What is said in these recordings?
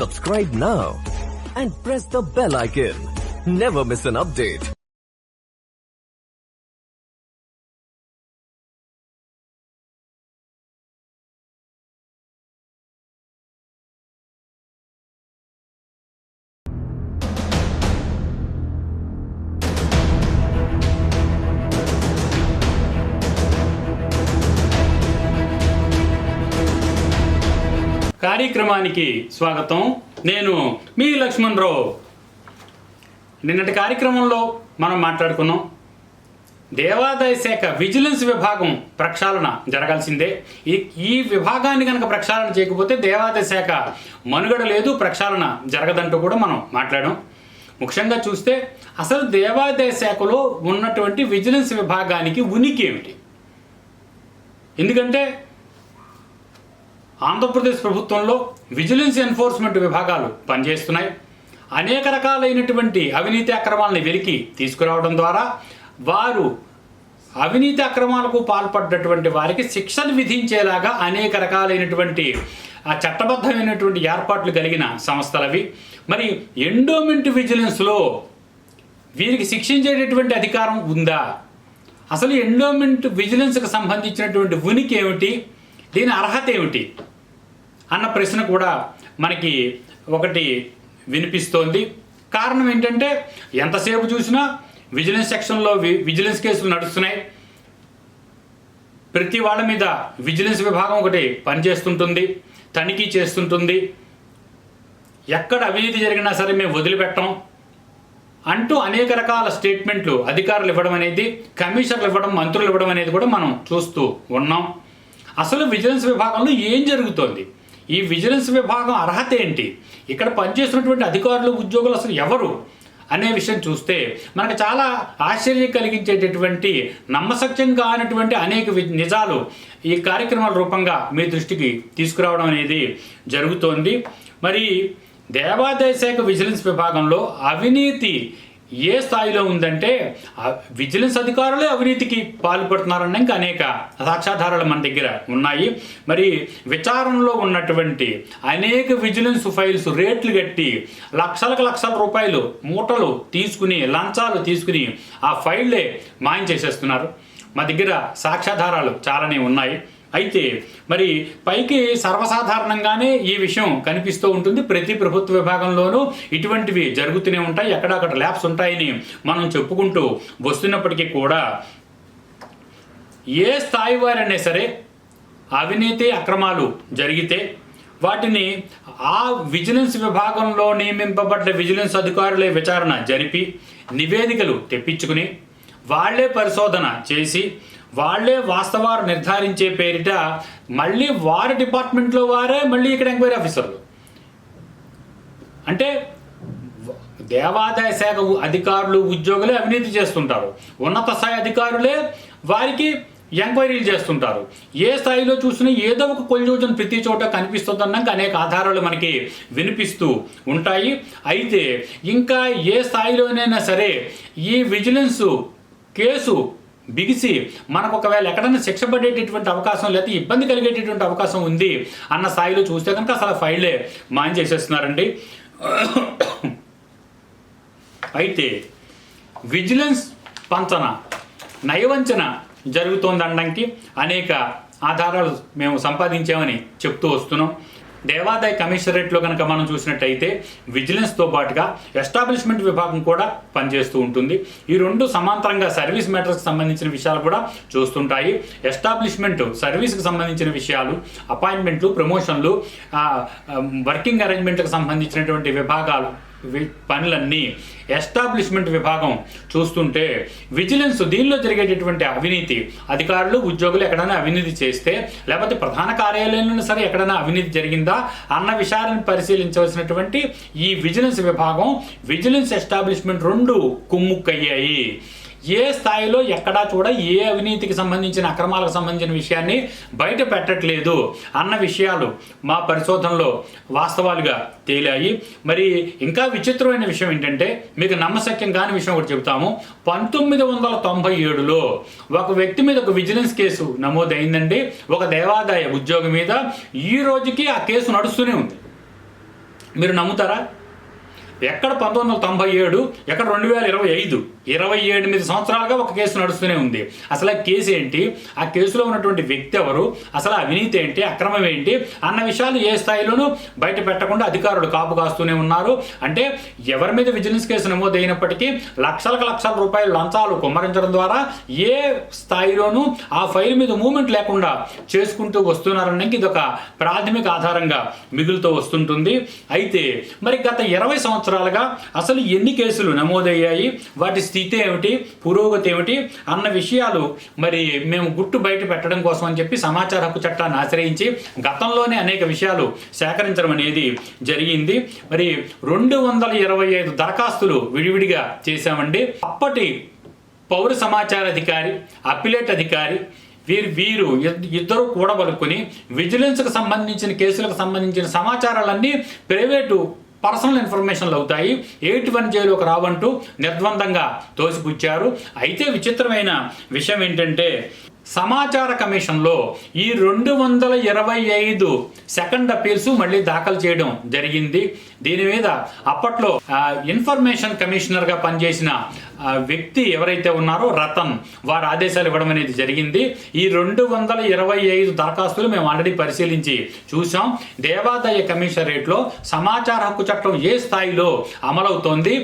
Subscribe now and press the bell icon. Never miss an update. కార్యక్రమానికి స్వాగతం. నేను మీ లక్ష్మణ్ రావు. నిన్నటి కార్యక్రమంలో మనం మాట్లాడుకున్నాం, దేవాదాయ శాఖ విజిలెన్స్ విభాగం ప్రక్షాళన జరగాల్సిందే. ఈ విభాగాన్ని కనుక ప్రక్షాళన చేయకపోతే దేవాదాయ శాఖ మనుగడ లేదు, ప్రక్షాళన జరగదంటూ కూడా మనం మాట్లాడాం. ముఖ్యంగా చూస్తే అసలు దేవాదాయ శాఖలో ఉన్నటువంటి విజిలెన్స్ విభాగానికి ఉనికి ఏమిటి? ఎందుకంటే ఆంధ్రప్రదేశ్ ప్రభుత్వంలో విజిలెన్స్ ఎన్ఫోర్స్మెంట్ విభాగాలు పనిచేస్తున్నాయి. అనేక రకాలైనటువంటి అవినీతి అక్రమాలను వెలికి తీసుకురావడం ద్వారా వారు అవినీతి అక్రమాలకు పాల్పడ్డటువంటి వారికి శిక్షలు విధించేలాగా అనేక రకాలైనటువంటి చట్టబద్ధమైనటువంటి ఏర్పాట్లు కలిగిన సంస్థలవి. మరి ఎండోమెంట్ విజిలెన్స్లో వీరికి శిక్షించేటటువంటి అధికారం ఉందా? అసలు ఎండోమెంట్ విజిలెన్స్కి సంబంధించినటువంటి ఉనికి ఏమిటి, దీని అర్హత ఏమిటి అన్న ప్రశ్న కూడా మనకి ఒకటి వినిపిస్తోంది. కారణం ఏంటంటే ఎంతసేపు చూసినా విజిలెన్స్ సెక్షన్లో విజిలెన్స్ కేసులు నడుస్తున్నాయి. ప్రతి వాళ్ళ మీద విజిలెన్స్ విభాగం ఒకటి పనిచేస్తుంటుంది, తనిఖీ చేస్తుంటుంది. ఎక్కడ అవినీతి జరిగినా సరే మేము వదిలిపెట్టాం అంటూ అనేక రకాల స్టేట్మెంట్లు అధికారులు ఇవ్వడం అనేది, కమిషనర్లు ఇవ్వడం, మంత్రులు ఇవ్వడం అనేది కూడా మనం చూస్తూ ఉన్నాం. అసలు విజిలెన్స్ విభాగంలో ఏం జరుగుతోంది? ఈ విజిలెన్స్ విభాగం అర్హత ఏంటి? ఇక్కడ పనిచేస్తున్నటువంటి అధికారులు, ఉద్యోగులు అసలు ఎవరు అనే విషయం చూస్తే మనకు చాలా ఆశ్చర్యం కలిగించేటటువంటి, నమ్మశక్యం కానటువంటి అనేక నిజాలు ఈ కార్యక్రమాల రూపంగా మీ దృష్టికి తీసుకురావడం అనేది జరుగుతోంది. మరి దేవాదాయ శాఖ విజిలెన్స్ విభాగంలో అవినీతి ఏ స్థాయిలో ఉందంటే విజిలెన్స్ అధికారులే అవినీతికి పాల్పడుతున్నారన్న అనేక సాక్ష్యాధారాలు మన దగ్గర ఉన్నాయి. మరి విచారణలో ఉన్నటువంటి అనేక విజిలెన్స్ ఫైల్స్ రేట్లు కట్టి లక్షల రూపాయలు మూటలు తీసుకుని, లంచాలు తీసుకుని ఆ ఫైళ్ళే మాయం చేసేస్తున్నారు. మా దగ్గర సాక్ష్యాధారాలు చాలానే ఉన్నాయి. అయితే మరి పైకి సర్వసాధారణంగానే ఈ విషయం కనిపిస్తూ ఉంటుంది. ప్రతి ప్రభుత్వ విభాగంలోనూ ఇటువంటివి జరుగుతూనే ఉంటాయి, ఎక్కడక్కడ ల్యాబ్స్ ఉంటాయని మనం చెప్పుకుంటూ వస్తున్నప్పటికీ కూడా ఏ స్థాయి వారైనా సరే అవినీతి అక్రమాలు జరిగితే వాటిని ఆ విజిలెన్స్ విభాగంలో నియమింపబడ్డ విజిలెన్స్ అధికారులే విచారణ జరిపి నివేదికలు తెప్పించుకుని వాళ్లే పరిశోధన చేసి వాళ్లే వాస్తవాలు నిర్ధారించే పేరిట మళ్ళీ వారి డిపార్ట్మెంట్లో వారే మళ్ళీ ఇక్కడ ఎంక్వైరీ ఆఫీసర్లు. అంటే దేవాదాయ శాఖ అధికారులు, ఉద్యోగులే అవినీతి చేస్తుంటారు, ఉన్నత స్థాయి అధికారులే వారికి ఎంక్వైరీలు చేస్తుంటారు. ఏ స్థాయిలో చూసినా ఏదో ఒక కొల్యూజన్ ప్రతి చోట కనిపిస్తుందన్నాక అనేక ఆధారాలు మనకి వినిపిస్తూ ఉంటాయి. అయితే ఇంకా ఏ స్థాయిలోనైనా సరే ఈ విజిలెన్స్ కేసు బిగిసి మనకు ఒకవేళ ఎక్కడైనా శిక్ష పడేటటువంటి అవకాశం, లేకపోతే ఇబ్బంది కలిగేటటువంటి అవకాశం ఉంది అన్న స్థాయిలో చూస్తే కనుక అసలు ఫైళ్ళే మాయం చేసేస్తున్నారండి. అయితే విజిలెన్స్ పంచన, నయవంచన జరుగుతోందనడానికి అనేక ఆధారాలు మేము సంపాదించామని చెప్తూ వస్తున్నాం. దేవాదాయ కమిషనరేట్లో కనుక మనం చూసినట్టయితే విజిలెన్స్తో పాటుగా ఎస్టాబ్లిష్మెంట్ విభాగం కూడా పనిచేస్తూ ఉంటుంది. ఈ రెండు సమాంతరంగా సర్వీస్ మ్యాటర్స్కి సంబంధించిన విషయాలు కూడా చూస్తుంటాయి. ఎస్టాబ్లిష్మెంట్ సర్వీస్కి సంబంధించిన విషయాలు, అపాయింట్మెంట్లు, ప్రమోషన్లు, వర్కింగ్ అరేంజ్మెంట్లకు సంబంధించినటువంటి విభాగాలు పనులన్నీ ఎస్టాబ్లిష్మెంట్ విభాగం చూస్తుంటే, విజిలెన్స్ దీనిలో జరిగేటటువంటి అవినీతి, అధికారులు, ఉద్యోగులు ఎక్కడైనా అవినీతి చేస్తే, లేకపోతే ప్రధాన కార్యాలయంలో సరే ఎక్కడైనా అవినీతి జరిగిందా అన్న విషయాలను పరిశీలించవలసినటువంటి ఈ విజిలెన్స్ విభాగం, విజిలెన్స్ ఎస్టాబ్లిష్మెంట్ రెండు కుమ్ముక్కయ్యాయి. ఏ స్థాయిలో ఎక్కడా కూడా ఏ అవినీతికి సంబంధించిన, అక్రమాలకు సంబంధించిన విషయాన్ని బయట పెట్టట్లేదు అన్న విషయాలు మా పరిశోధనలో వాస్తవాలుగా తేలాయి. మరి ఇంకా విచిత్రమైన విషయం ఏంటంటే, మీకు నమ్మశక్యం కాని విషయం ఒకటి చెబుతాము. 1997లో ఒక వ్యక్తి మీద ఒక విజిలెన్స్ కేసు నమోదైందండి, ఒక దేవాదాయ ఉద్యోగి మీద. ఈ రోజుకి ఆ కేసు నడుస్తూనే ఉంది. మీరు నమ్ముతారా? ఎక్కడ 1997, ఎక్కడ 2025, 28 సంవత్సరాలుగా ఒక కేసు నడుస్తూనే ఉంది. అసలు ఆ కేసు ఏంటి, ఆ కేసులో ఉన్నటువంటి వ్యక్తి ఎవరు, అసలు అవినీతి ఏంటి, అక్రమం ఏంటి అన్న విషయాలు ఏ స్థాయిలోనూ బయట పెట్టకుండా అధికారులు కాపు కాస్తూనే ఉన్నారు. అంటే ఎవరి మీద విజిలెన్స్ కేసు నమోదైనప్పటికీ లక్షల రూపాయలు లంచాలు కుమ్మరించడం ద్వారా ఏ స్థాయిలోనూ ఆ ఫైల్ మీద మూమెంట్ లేకుండా చేసుకుంటూ వస్తున్నారనడానికి ఇది ఒక ప్రాథమిక ఆధారంగా మిగులుతూ వస్తుంటుంది. అయితే మరి గత 20 సంవత్సరాలుగా అసలు ఎన్ని కేసులు నమోదయ్యాయి, వాటి స్థితి ఏమిటి, పురోగతి ఏమిటి అన్న విషయాలు మరి మేము గుట్టు బయట పెట్టడం కోసం అని చెప్పి సమాచార హక్కు చట్టాన్ని ఆశ్రయించి గతంలోనే అనేక విషయాలు సేకరించడం అనేది జరిగింది. మరి 225 దరఖాస్తులు విడివిడిగా చేశామండి. అప్పటి పౌర సమాచార అధికారి, అప్పిలేట్ అధికారి వీరు ఇద్దరు కూడబలుకొని విజిలెన్స్కి సంబంధించిన కేసులకు సంబంధించిన సమాచారాలన్నీ ప్రైవేటు పర్సనల్ ఇన్ఫర్మేషన్లు అవుతాయి, 81 జైలుకి రావంటూ నిర్ద్వందంగా తోసిపుచ్చారు. అయితే విచిత్రమైన విషయం ఏంటంటే సమాచార కమిషన్లో ఈ 225 సెకండ్ అపీల్స్ మళ్ళీ దాఖలు చేయడం జరిగింది. దీని మీద అప్పట్లో ఇన్ఫర్మేషన్ కమిషనర్గా పనిచేసిన వ్యక్తి ఎవరైతే ఉన్నారో రతన్, వారు ఆదేశాలు ఇవ్వడం అనేది జరిగింది. ఈ 225 దరఖాస్తులు మేము ఆల్రెడీ పరిశీలించి చూసాం. దేవాదాయ కమిషనరేట్లో సమాచార హక్కు చట్టం ఏ స్థాయిలో అమలవుతోంది,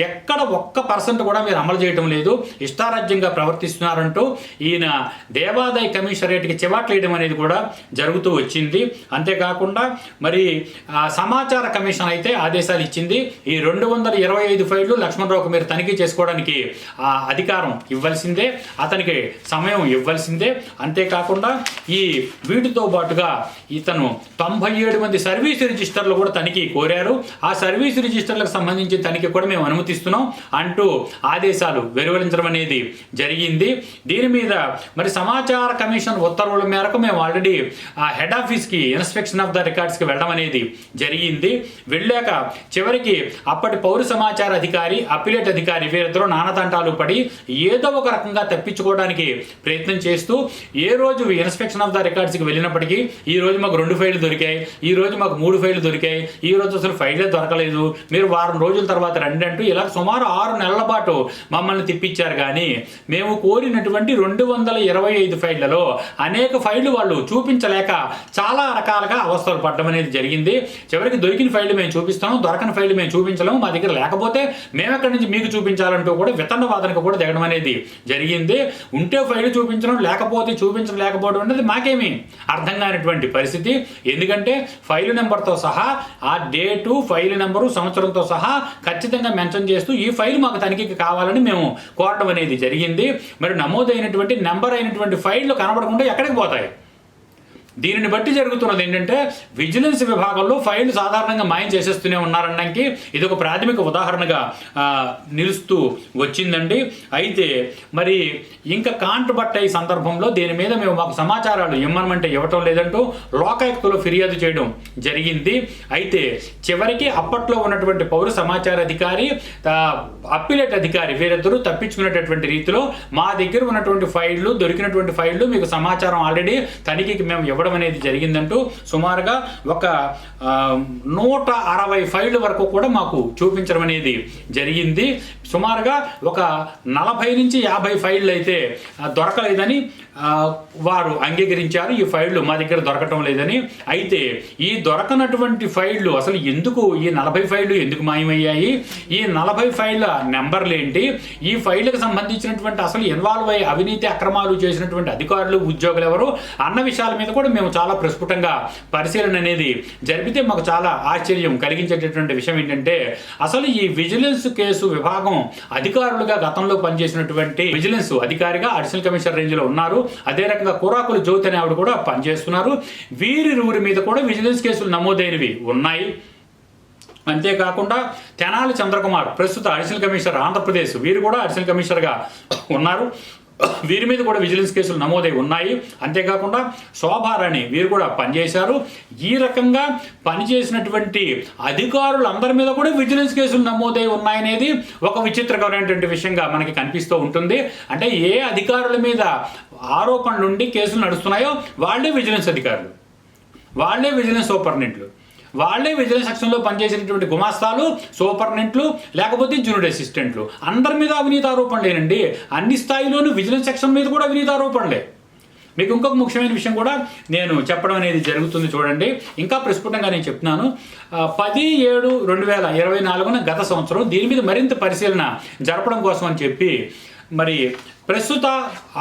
ఎక్కడ 1% కూడా మీరు అమలు చేయడం లేదు, ఇష్టారాజ్యంగా ప్రవర్తిస్తున్నారంటూ ఈయన దేవాదాయ కమిషనరేట్కి చివాట్లేయడం అనేది కూడా జరుగుతూ వచ్చింది. అంతేకాకుండా మరి సమాచార కమిషన్ అయితే ఆదేశాలు ఇచ్చింది. ఈ 225 ఫైళ్లు లక్ష్మణరావుకు మీరు తనిఖీ చేసుకోవడానికి అధికారం ఇవ్వాల్సిందే, అతనికి సమయం ఇవ్వాల్సిందే. అంతేకాకుండా ఈ వీటితో పాటుగా ఇతను 97 మంది సర్వీస్ రిజిస్టర్లు కూడా తనిఖీ కోరారు. ఆ సర్వీస్ రిజిస్టర్లకు సంబంధించి తనిఖీ కూడా మేము అనుమతిస్తున్నాం అంటూ ఆదేశాలు వెలువరించడం అనేది జరిగింది. దీని మీద మరి సమాచార కమిషన్ ఉత్తర్వుల మేరకు మేము ఆల్రెడీ హెడ్ ఆఫీస్కి ఇన్స్పెక్షన్ ఆఫ్ ద రికార్డ్స్కి వెళ్ళడం అనేది జరిగింది. వెళ్ళాక చివరికి అప్పటి పౌర సమాచార అధికారి, అప్పిలేట్ అధికారి వీరిద్దరూ నానదంటాలు పడి ఏదో ఒక రకంగా తప్పించుకోవడానికి ప్రయత్నం చేస్తూ ఏ రోజు ఇన్స్పెక్షన్ ఆఫ్ ద రికార్డ్స్కి వెళ్ళినప్పటికీ ఈ రోజు మాకు 2 ఫైళ్లు దొరికాయి, ఈ రోజు మాకు 3 ఫైళ్లు దొరికాయి, ఈ రోజు అసలు ఫైళ్లే దొరకలేదు, మీరు వారం రోజుల తర్వాత రండి అంటూ ఇలా సుమారు 6 నెలల పాటు మమ్మల్ని తిప్పించారు. కానీ మేము కోరినటువంటి 225 ఫైళ్లలో అనేక ఫైళ్లు వాళ్ళు చూపించలేక చాలా రకాలుగా అవస్థలు పడడం అనేది జరిగింది. చివరికి దొరికిన ఫైళ్లు మేము చూపిస్తాము, దొరకని ఫైళ్లు మేము చూపించలేము, మా దగ్గర లేకపోతే మేము ఎక్కడి నుంచి మీకు చూపించాలంటూ కూడా వితండ వాదనకు కూడా దిగడం అనేది జరిగింది. ఉంటే ఫైళ్లు చూపించడం, లేకపోతే చూపించలేకపోవడం అనేది మాకేమీ అర్థం కానిటువంటి పరిస్థితి. ఎందుకంటే ఫైల్ నెంబర్తో సహా ఆ డేటు, ఫైల్ నెంబరు, సంవత్సరంతో సహా ఖచ్చితంగా మెన్షన్ చేస్తూ ఈ ఫైల్ మాకు తనిఖీకి కావాలని మేము కోరడం అనేది జరిగింది. మరి నమోదైనటువంటి నెంబర్ అయినటువంటి ఫైళ్లు కనబడకుండా ఎక్కడికి పోతాయి? దీనిని బట్టి జరుగుతున్నది ఏంటంటే విజిలెన్స్ విభాగంలో ఫైళ్లు సాధారణంగా మాయం చేసేస్తూనే ఉన్నారనడానికి ఇది ఒక ప్రాథమిక ఉదాహరణగా నిలుస్తూ వచ్చిందండి. అయితే మరి ఇంకా కాంట్రబట్ట ఈ సందర్భంలో దీని మీద మేము మాకు సమాచారాలు ఇమ్మనమంటే ఇవ్వటం లేదంటూ లోకాయుక్తలో ఫిర్యాదు చేయడం జరిగింది. అయితే చివరికి అప్పట్లో ఉన్నటువంటి పౌర సమాచార అధికారి, అప్పిలేట్ అధికారి వీరిద్దరూ తప్పించుకునేటటువంటి రీతిలో మా దగ్గర ఉన్నటువంటి ఫైళ్లు, దొరికినటువంటి ఫైళ్లు మీకు సమాచారం ఆల్రెడీ తనిఖీకి మేము ఇవ్వడం అనేది జరిగిందంటూ సుమారుగా ఒక 160 ఫైళ్ల వరకు కూడా మాకు చూపించడం అనేది జరిగింది. సుమారుగా ఒక 40 నుంచి 50 ఫైళ్లు అయితే దొరకలేదని వారు అంగీకరించారు. ఈ ఫైళ్లు మా దగ్గర దొరకటం లేదని. అయితే ఈ దొరకనటువంటి ఫైళ్లు అసలు ఎందుకు, ఈ 40 ఫైళ్లు ఎందుకు మాయమయ్యాయి, ఈ 40 ఫైళ్ల నెంబర్లు ఏంటి, ఈ ఫైళ్లకు సంబంధించినటువంటి అసలు ఇన్వాల్వ్ అయ్యి అవినీతి అక్రమాలు చేసినటువంటి అధికారులు, ఉద్యోగులు ఎవరు అన్న విషయాల మీద కూడా మేము చాలా ప్రస్ఫుటంగా పరిశీలన అనేది జరిపితే మాకు చాలా ఆశ్చర్యం కలిగించేటటువంటి విషయం ఏంటంటే అసలు ఈ విజిలెన్స్ కేసు విభాగం అధికారులుగా గతంలో పనిచేసినటువంటి విజిలెన్స్ అధికారిగా అడిషనల్ కమిషనర్ రేంజ్లో ఉన్నారు. అదే రకంగా కురాకులు జ్యోతి అనే ఆవిడ కూడా పనిచేస్తున్నారు. వీరిరువురి మీద కూడా విజిలెన్స్ కేసులు నమోదైనవి ఉన్నాయి. అంతేకాకుండా తెనాలి చంద్రకుమార్ ప్రస్తుత అడిషనల్ కమిషనర్ ఆంధ్రప్రదేశ్, వీరు కూడా అడిషనల్ కమిషనర్గా ఉన్నారు. వీరి మీద కూడా విజిలెన్స్ కేసులు నమోదై ఉన్నాయి. అంతేకాకుండా శోభారాణి వీరు కూడా పనిచేశారు. ఈ రకంగా పనిచేసినటువంటి అధికారులందరి మీద కూడా విజిలెన్స్ కేసులు నమోదై ఉన్నాయనేది ఒక విచిత్రకరమైనటువంటి విషయంగా మనకి కనిపిస్తూ ఉంటుంది. అంటే ఏ అధికారుల మీద ఆరోపణలు ఉండి కేసులు నడుస్తున్నాయో వాళ్ళే విజిలెన్స్ అధికారులు, వాళ్ళే విజిలెన్స్ సూపరింటెండెంట్లు. వాళ్ళే విజిలెన్స్ సెక్షన్లో పనిచేసినటువంటి గుమాస్తాలు, సూపరింటెండెంట్లు, లేకపోతే జూనియర్ అసిస్టెంట్లు అందరి మీద అవినీతి ఆరోపణలేనండి. అన్ని స్థాయిలోనూ విజిలెన్స్ సెక్షన్ మీద కూడా అవినీతి ఆరోపణలే. మీకు ఇంకొక ముఖ్యమైన విషయం కూడా నేను చెప్పడం అనేది జరుగుతుంది చూడండి. ఇంకా ప్రస్ఫుటంగా నేను చెప్తున్నాను. 10/7/2024 గత సంవత్సరం దీని మీద మరింత పరిశీలన జరపడం కోసం అని చెప్పి మరి ప్రస్తుత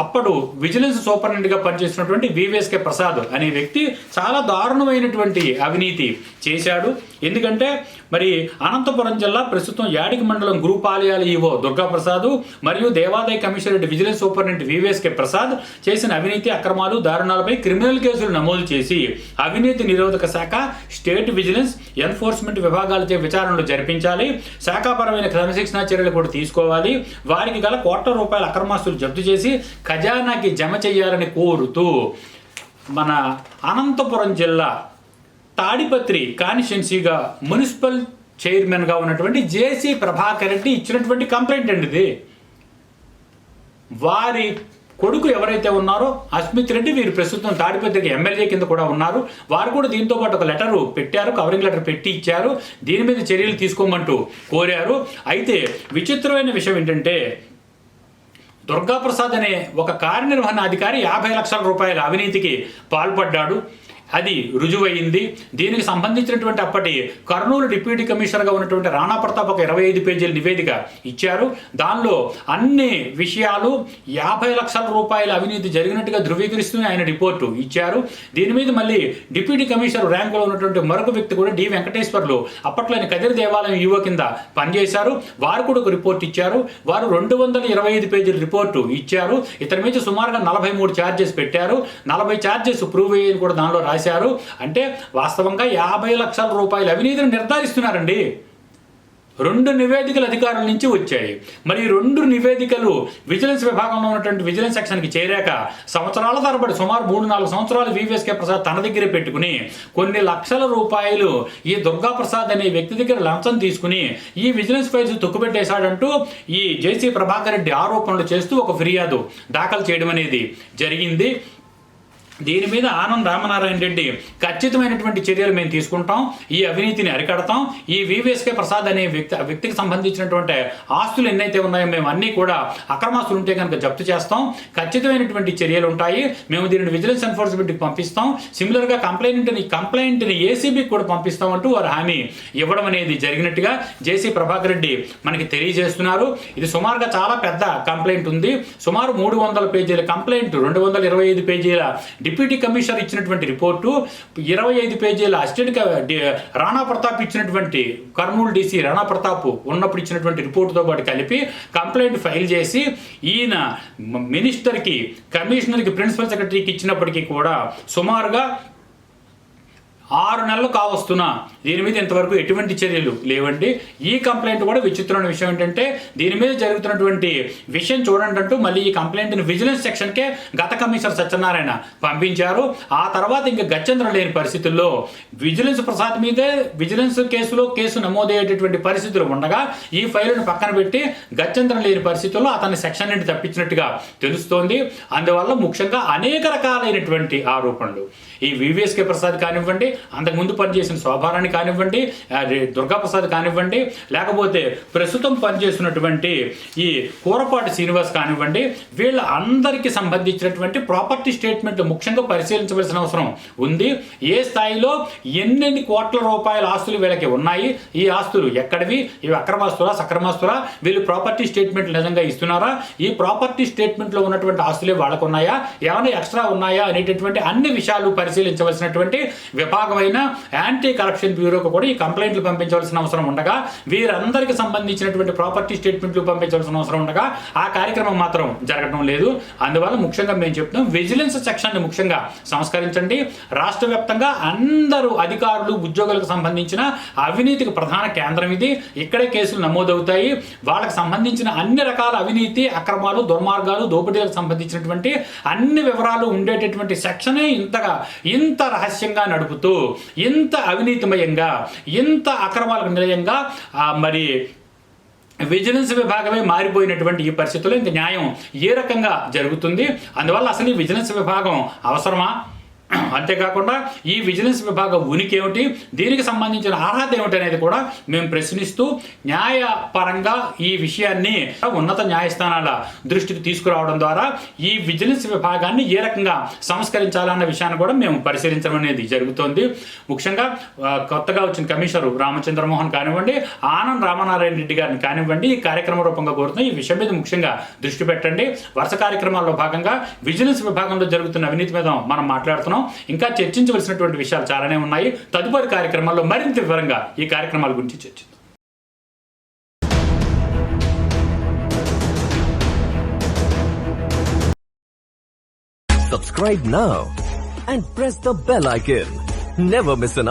అప్పుడు విజిలెన్స్ సూపరింటెండెంట్గా పనిచేస్తున్నటువంటి వివిఎస్కే ప్రసాద్ అనే వ్యక్తి చాలా దారుణమైనటువంటి అవినీతి చేశాడు. ఎందుకంటే మరి అనంతపురం జిల్లా ప్రస్తుతం యాడికి మండలం గ్రూప్ ఆలయాల ఈవో దుర్గాప్రసాద్ మరియు దేవాదాయ కమిషనరేట్ విజిలెన్స్ సూపరింటెండెంట్ వివిఎస్కే ప్రసాద్ చేసిన అవినీతి అక్రమాలు దారుణాలపై క్రిమినల్ కేసులు నమోదు చేసి అవినీతి నిరోధక శాఖ, స్టేట్ విజిలెన్స్, ఎన్ఫోర్స్మెంట్ విభాగాలచే విచారణలు జరిపించాలి. శాఖాపరమైన క్రమశిక్షణా చర్యలు కూడా తీసుకోవాలి. వారికి గల కోట్ల రూపాయల అక్రమాస్తులు జప్తు చేసి ఖజానాకి జమ చేయాలని కోరుతూ మన అనంతపురం జిల్లా తాడిపత్రి కాన్స్టిట్యున్సీగా మున్సిపల్ చైర్మన్గా ఉన్నటువంటి జేసీ ప్రభాకర్ రెడ్డి ఇచ్చినటువంటి కంప్లైంట్ అండి ఇది. వారి కొడుకు ఎవరైతే ఉన్నారో అస్మిత్ రెడ్డి, వీరు ప్రస్తుతం తాడిపత్రికి ఎమ్మెల్యే కింద కూడా ఉన్నారు. వారు కూడా దీంతో పాటు ఒక లెటర్ పెట్టారు, కవరింగ్ లెటర్ పెట్టి ఇచ్చారు. దీని మీద చర్యలు తీసుకోమంటూ కోరారు. అయితే విచిత్రమైన విషయం ఏంటంటే దుర్గాప్రసాద్ అనే ఒక కార్యనిర్వహణ అధికారి 50 లక్షల రూపాయల అవినీతికి పాల్పడ్డాడు. అది రుజువైంది. దీనికి సంబంధించినటువంటి అప్పటి కర్నూలు డిప్యూటీ కమిషనర్గా ఉన్నటువంటి రాణా ప్రతాప్ ఒక 25 పేజీల నివేదిక ఇచ్చారు. దానిలో అన్ని విషయాలు 50 లక్షల రూపాయల అవినీతి జరిగినట్టుగా ధృవీకరిస్తూ ఆయన రిపోర్టు ఇచ్చారు. దీని మీద మళ్ళీ డిప్యూటీ కమిషనర్ ర్యాంకులో ఉన్నటువంటి మరొక వ్యక్తి కూడా డి వెంకటేశ్వర్లు అప్పట్లోని కదిరి దేవాలయం ఈవో కింద పనిచేశారు. వారు కూడా ఒక రిపోర్ట్ ఇచ్చారు. వారు 225 పేజీల రిపోర్టు ఇచ్చారు. ఇతని మీద సుమారుగా 43 ఛార్జెస్ పెట్టారు. 40 ఛార్జెస్ ప్రూవ్ అయ్యేది కూడా దానిలో రాశారు. అంటే వాస్తవంగా 50 లక్షల రూపాయల అవినీతిని నిర్ధారిస్తున్నారండి. 2 నివేదికలు అధికారుల నుంచి వచ్చాయి. మరి 2 నివేదికలు విజిలెన్స్ విభాగంలో ఉన్నటువంటి విజిలెన్స్ సెక్షన్కి చేరాక సంవత్సరాల తరబడి సుమారు 3-4 సంవత్సరాలు వివిఎస్కే ప్రసాద్ తన దగ్గరే పెట్టుకుని కొన్ని లక్షల రూపాయలు ఈ దుర్గాప్రసాద్ అనే వ్యక్తి దగ్గర లంచం తీసుకుని ఈ విజిలెన్స్ ఫైల్స్ తొక్కుపెట్టేశాడంటూ ఈ జేసీ ప్రభాకర్ రెడ్డి ఆరోపణలు చేస్తూ ఒక ఫిర్యాదు దాఖలు చేయడం అనేది జరిగింది. దీని మీద ఆనం రామనారాయణ రెడ్డి ఖచ్చితమైనటువంటి చర్యలు మేము తీసుకుంటాం, ఈ అవినీతిని అరికడతాం, ఈ వివిఎస్కే ప్రసాద్ అనే వ్యక్తికి సంబంధించినటువంటి ఆస్తులు ఎన్నైతే ఉన్నాయో మేము అన్నీ కూడా అక్రమాస్తులు ఉంటే కనుక జప్తు చేస్తాం, ఖచ్చితమైనటువంటి చర్యలు ఉంటాయి, మేము దీనిని విజిలెన్స్ ఎన్ఫోర్స్మెంట్కి పంపిస్తాం, సిమిలర్గా కంప్లైంట్ని ఏసీబీకి కూడా పంపిస్తాం అంటూ వారు హామీ ఇవ్వడం అనేది జరిగినట్టుగా జేసీ ప్రభాకర్ రెడ్డి మనకి తెలియజేస్తున్నారు. ఇది సుమారుగా చాలా పెద్ద కంప్లైంట్ ఉంది. సుమారు 300 పేజీల కంప్లైంట్, 225 పేజీల డిప్యూటీ కమిషనర్ ఇచ్చినటువంటి రిపోర్టు, 25 పేజీల అసిస్టెంట్ రాణా ప్రతాప్ ఇచ్చినటువంటి కర్నూలు డీసీ రాణా ప్రతాప్ ఉన్నప్పుడు ఇచ్చినటువంటి రిపోర్టుతో పాటు కలిపి కంప్లైంట్ ఫైల్ చేసి ఈయన మినిస్టర్కి, కమిషనర్కి, ప్రిన్సిపల్ సెక్రటరీకి ఇచ్చినప్పటికీ కూడా సుమారుగా 6 నెలలు కావస్తున్నా దీని మీద ఇంతవరకు ఎటువంటి చర్యలు లేవండి. ఈ కంప్లైంట్ కూడా విచిత్రమైన విషయం ఏంటంటే దీని మీద జరుగుతున్నటువంటి విషయం చూడండి అంటూ మళ్ళీ ఈ కంప్లైంట్ని విజిలెన్స్ సెక్షన్కే గత కమిషనర్ సత్యనారాయణ పంపించారు. ఆ తర్వాత ఇంకా గత్యంతరం లేని పరిస్థితుల్లో విజిలెన్స్ ప్రసాద్ మీదే విజిలెన్స్ కేసు నమోదయ్యేటటువంటి పరిస్థితులు ఉండగా ఈ ఫైలును పక్కన పెట్టి గత్యంతరం లేని పరిస్థితుల్లో అతన్ని సెక్షన్ నుండి తప్పించినట్టుగా తెలుస్తోంది. అందువల్ల ముఖ్యంగా అనేక రకాలైనటువంటి ఆరోపణలు ఈ వివిఎస్కే ప్రసాద్ కానివ్వండి, అంతకుముందు పనిచేసిన శోభారాణి కానివ్వండి, దుర్గాప్రసాద్ కానివ్వండి, లేకపోతే ప్రస్తుతం పనిచేస్తున్నటువంటి ఈ కూరపాటి శ్రీనివాస్ కానివ్వండి, వీళ్ళ అందరికీ సంబంధించినటువంటి ప్రాపర్టీ స్టేట్మెంట్లు ముఖ్యంగా పరిశీలించవలసిన అవసరం ఉంది. ఏ స్థాయిలో ఎన్నెన్ని కోట్ల రూపాయల ఆస్తులు వీళ్ళకి ఉన్నాయి, ఈ ఆస్తులు ఎక్కడివి, ఇవి అక్రమాస్తులా సక్రమాస్తులా, వీళ్ళు ప్రాపర్టీ స్టేట్మెంట్లు నిజంగా ఇస్తున్నారా, ఈ ప్రాపర్టీ స్టేట్మెంట్లో ఉన్నటువంటి ఆస్తులే వాళ్ళకు ఉన్నాయా, ఏమైనా ఎక్స్ట్రా ఉన్నాయా అనేటటువంటి అన్ని విషయాలు పరిశీలించవలసినటువంటి విభాగమైన యాంటీ కరప్షన్ బ్యూరోకు కూడా ఈ కంప్లైంట్లు పంపించవలసిన అవసరం ఉండగా, వీరందరికీ సంబంధించినటువంటి ప్రాపర్టీ స్టేట్మెంట్లు పంపించవలసిన అవసరం ఉండగా ఆ కార్యక్రమం మాత్రం జరగడం లేదు. అందువల్ల ముఖ్యంగా మేము చెప్తున్నాం, విజిలెన్స్ సెక్షన్ని ముఖ్యంగా సంస్కరించండి. రాష్ట్ర వ్యాప్తంగా అందరూ అధికారులు, ఉద్యోగులకు సంబంధించిన అవినీతికి ప్రధాన కేంద్రం ఇది. ఇక్కడే కేసులు నమోదవుతాయి. వాళ్ళకి సంబంధించిన అన్ని రకాల అవినీతి, అక్రమాలు, దుర్మార్గాలు, దోపిడీలకు సంబంధించినటువంటి అన్ని వివరాలు ఉండేటటువంటి సెక్షనే ఇంత రహస్యంగా నడుపుతూ, ఇంత అవినీతిమయంగా, ఇంత అక్రమాలకు నిలయంగా మరి విజిలెన్స్ విభాగమే మారిపోయినటువంటి ఈ పరిస్థితుల్లో ఇంక న్యాయం ఏ రకంగా జరుగుతుంది? అందువల్ల అసలు ఈ విజిలెన్స్ విభాగం అవసరమా? అంతేకాకుండా ఈ విజిలెన్స్ విభాగం ఉనికి ఏమిటి, దీనికి సంబంధించిన అర్హత ఏమిటి అనేది కూడా మేము ప్రశ్నిస్తూ న్యాయపరంగా ఈ విషయాన్ని ఉన్నత న్యాయస్థానాల దృష్టికి తీసుకురావడం ద్వారా ఈ విజిలెన్స్ విభాగాన్ని ఏ రకంగా సంస్కరించాలన్న విషయాన్ని కూడా మేము పరిశీలించడం అనేది జరుగుతోంది. ముఖ్యంగా కొత్తగా వచ్చిన కమిషనర్ రామచంద్రమోహన్ కానివ్వండి, ఆనంద్ రామనారాయణ రెడ్డి గారిని కానివ్వండి ఈ కార్యక్రమ రూపంగా కోరుతున్నాం. ఈ విషయం మీద ముఖ్యంగా దృష్టి పెట్టండి. వరుస కార్యక్రమాల్లో భాగంగా విజిలెన్స్ విభాగంలో జరుగుతున్న అవినీతి మీద మనం మాట్లాడుతున్నాం. ఇంకా చర్చించవలసినటువంటి విషయాలు చాలానే ఉన్నాయి. తదుపరి కార్యక్రమాల్లో మరింత వివరంగా ఈ కార్యక్రమాల గురించి చర్చిద్దాం. Subscribe now and press the bell icon. Never miss an update.